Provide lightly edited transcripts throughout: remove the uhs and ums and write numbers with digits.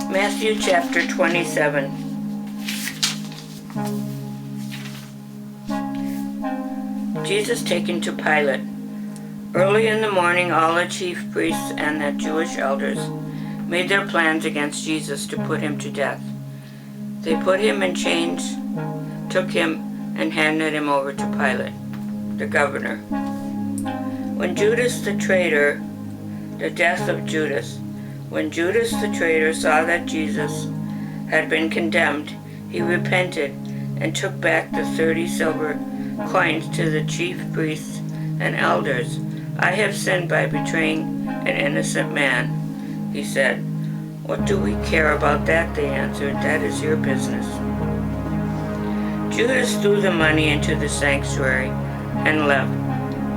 Matthew chapter 27. Jesus taken to Pilate. Early in the morning, all the chief priests and the Jewish elders made their plans against Jesus to put him to death. They put him in chains, took him, and handed him over to Pilate, the governor. When Judas the traitor, the death of Judas, when Judas the traitor saw that Jesus had been condemned, he repented and took back the 30 silver coins to the chief priests and elders. I have sinned by betraying an innocent man, he said. What do we care about that? They answered. That is your business. Judas threw the money into the sanctuary and left.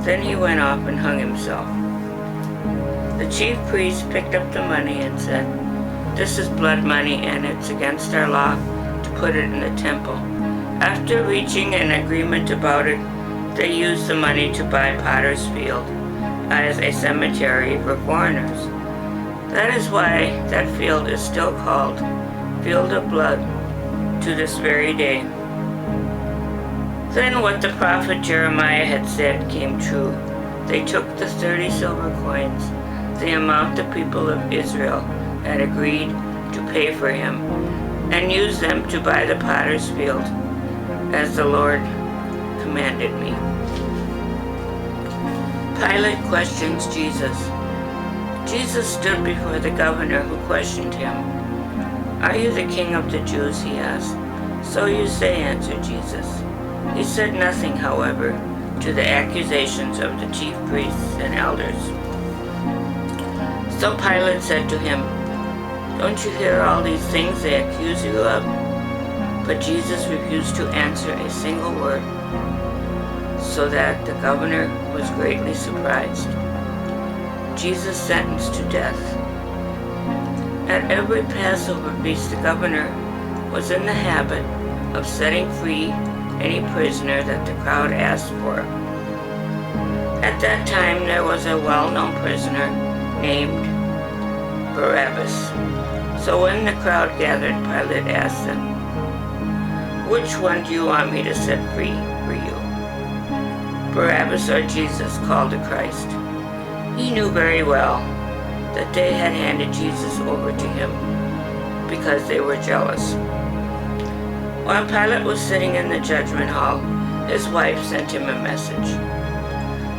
Then he went off and hung himself. The chief priests picked up the money and said, "This is blood money, and it's against our law to put it in the temple." After reaching an agreement about it, they used the money to buy Potter's Field as a cemetery for foreigners. That is why that field is still called Field of Blood to this very day. Then what the prophet Jeremiah had said came true. They took the 30 silver coins, the amount the people of Israel had agreed to pay for him, and used them to buy the Potter's Field, as the Lord commanded me. Pilate questions Jesus. Jesus stood before the governor, who questioned him. "Are you the king of the Jews?" he asked. "So you say," answered Jesus. He said nothing, however, to the accusations of the chief priests and elders. So Pilate said to him, "Don't you hear all these things they accuse you of?" But Jesus refused to answer a single word, so that the governor was greatly surprised. Jesus sentenced to death. At every Passover feast, the governor was in the habit of setting free any prisoner that the crowd asked for. At that time, there was a well-known prisoner named Barabbas. So when the crowd gathered, Pilate asked them, "Which one do you want me to set free for you? Barabbas or Jesus, called the Christ?" He knew very well that they had handed Jesus over to him because they were jealous. While Pilate was sitting in the judgment hall, his wife sent him a message.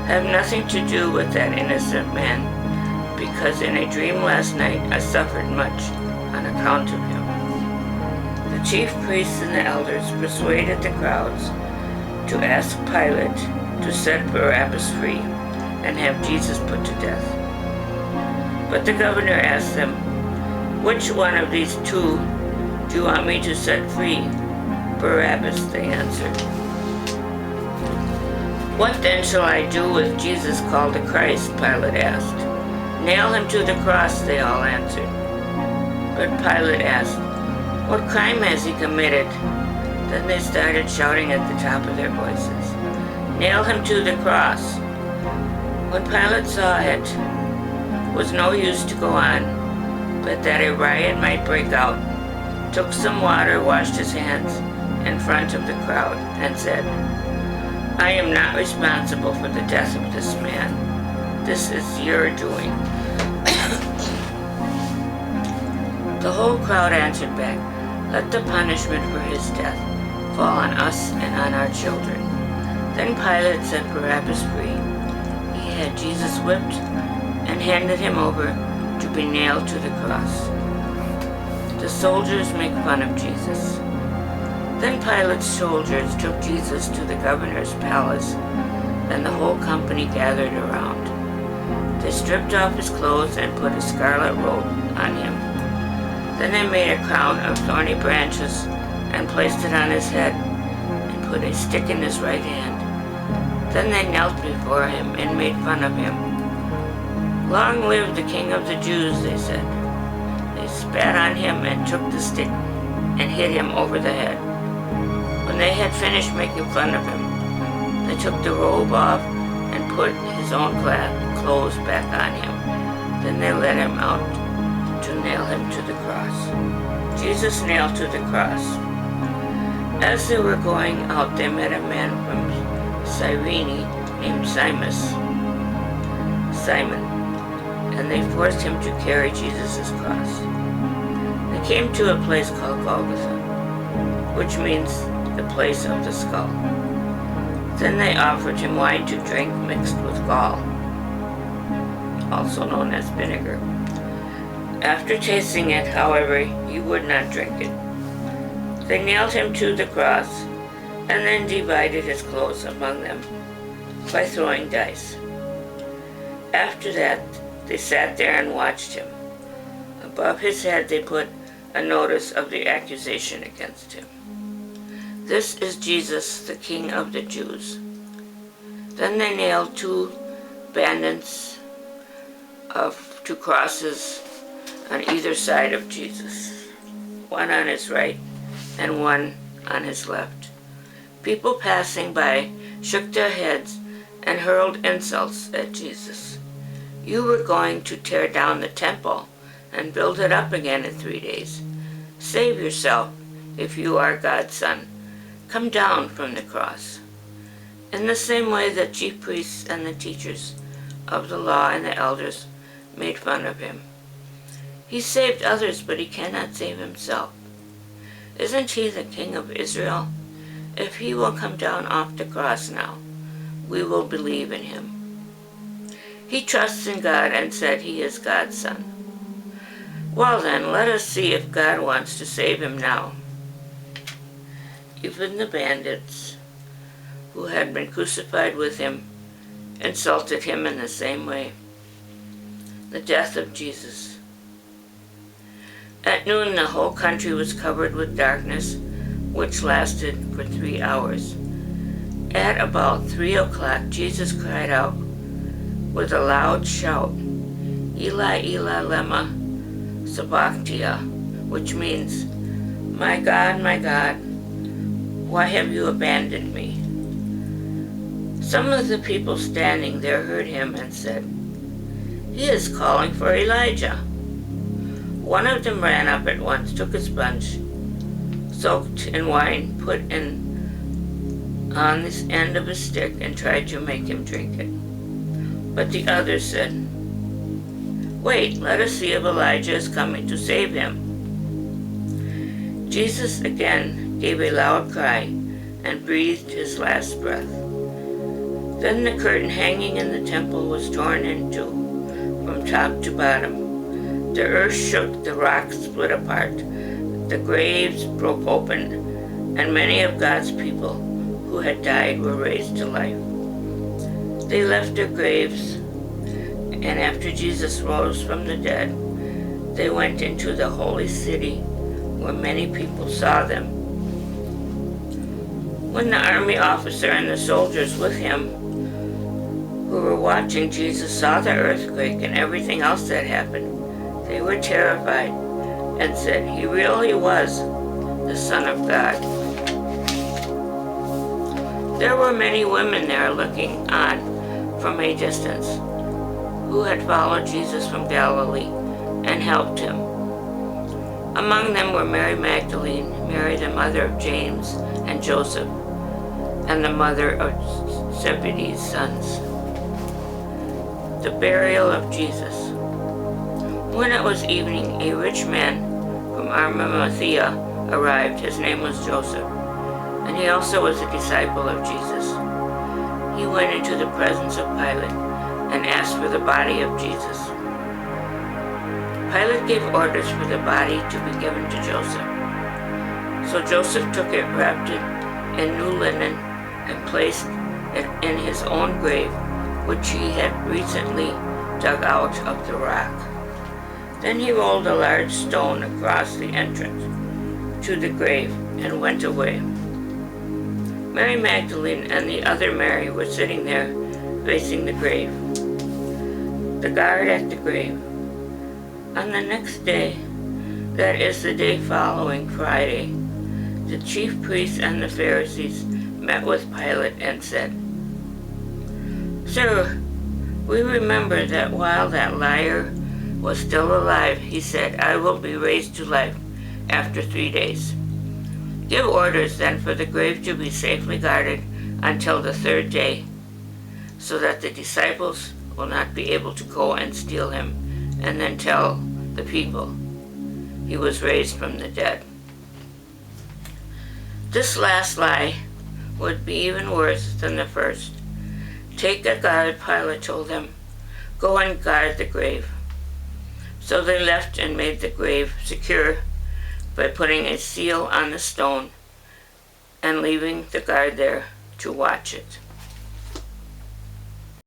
"Have nothing to do with that innocent man, because in a dream last night I suffered much on account of him." The chief priests and the elders persuaded the crowds to ask Pilate to set Barabbas free and have Jesus put to death. But the governor asked them, "Which one of these two do you want me to set free?" "Barabbas," they answered. "What then shall I do with Jesus called the Christ?" Pilate asked. "Nail him to the cross," they all answered. But Pilate asked, "What crime has he committed?" Then they started shouting at the top of their voices, "Nail him to the cross." When Pilate saw it was no use to go on, but that a riot might break out, took some water, washed his hands in front of the crowd, and said, "I am not responsible for the death of this man. This is your doing." The whole crowd answered back, "Let the punishment for his death fall on us and on our children." Then Pilate set Barabbas free. He had Jesus whipped and handed him over to be nailed to the cross. The soldiers make fun of Jesus. Then Pilate's soldiers took Jesus to the governor's palace, and the whole company gathered around. They stripped off his clothes and put a scarlet robe on him. Then they made a crown of thorny branches and placed it on his head and put a stick in his right hand. Then they knelt before him and made fun of him. "Long live the King of the Jews," they said. They spat on him and took the stick and hit him over the head. When they had finished making fun of him, they took the robe off and put his own clothes back on him. Then they led him out nail him to the cross. Jesus nailed to the cross. As they were going out, they met a man from Cyrene named Simon, and they forced him to carry Jesus' cross. They came to a place called Golgotha, which means the place of the skull. Then they offered him wine to drink mixed with gall, also known as vinegar. After tasting it, however, he would not drink it. They nailed him to the cross and then divided his clothes among them by throwing dice. After that, they sat there and watched him. Above his head they put a notice of the accusation against him. This is Jesus, the King of the Jews. Then they nailed two bandits of two crosses on either side of Jesus, one on his right and one on his left. People passing by shook their heads and hurled insults at Jesus. You were going to tear down the temple and build it up again in 3 days. Save yourself if you are God's son. Come down from the cross. In the same way the chief priests and the teachers of the law and the elders made fun of him. He saved others, but he cannot save himself. Isn't he the King of Israel? If he will come down off the cross now, we will believe in him. He trusts in God and said he is God's son. Well then, let us see if God wants to save him now. Even the bandits who had been crucified with him insulted him in the same way. The death of Jesus. At noon, the whole country was covered with darkness, which lasted for 3 hours. At about 3 o'clock, Jesus cried out with a loud shout, Eli, Eli, lema sabachthani, which means, my God, why have you abandoned me? Some of the people standing there heard him and said, he is calling for Elijah. One of them ran up at once, took a sponge, soaked in wine, put on this end of a stick, and tried to make him drink it. But the others said, wait, let us see if Elijah is coming to save him. Jesus again gave a loud cry and breathed his last breath. Then the curtain hanging in the temple was torn in two from top to bottom. The earth shook, the rocks split apart, the graves broke open, and many of God's people who had died were raised to life. They left their graves, and after Jesus rose from the dead, they went into the holy city where many people saw them. When the army officer and the soldiers with him who were watching Jesus saw the earthquake and everything else that happened, they were terrified and said, he really was the Son of God. There were many women there looking on from a distance who had followed Jesus from Galilee and helped him. Among them were Mary Magdalene, Mary the mother of James and Joseph, and the mother of Zebedee's sons. The burial of Jesus. When it was evening, a rich man from Arimathea arrived. His name was Joseph, and he also was a disciple of Jesus. He went into the presence of Pilate and asked for the body of Jesus. Pilate gave orders for the body to be given to Joseph. So Joseph took it, wrapped it in new linen, and placed it in his own grave, which he had recently dug out of the rock. Then he rolled a large stone across the entrance to the grave and went away. Mary Magdalene and the other Mary were sitting there facing the grave. The guard at the grave. On the next day, that is the day following Friday, the chief priests and the Pharisees met with Pilate and said, Sir, we remember that while that liar was still alive, he said, "I will be raised to life after 3 days." Give orders then for the grave to be safely guarded until the 3rd day, so that the disciples will not be able to go and steal him and then tell the people he was raised from the dead. This last lie would be even worse than the first. "Take a guard," Pilate told them. "Go and guard the grave." So they left and made the grave secure by putting a seal on the stone and leaving the guard there to watch it.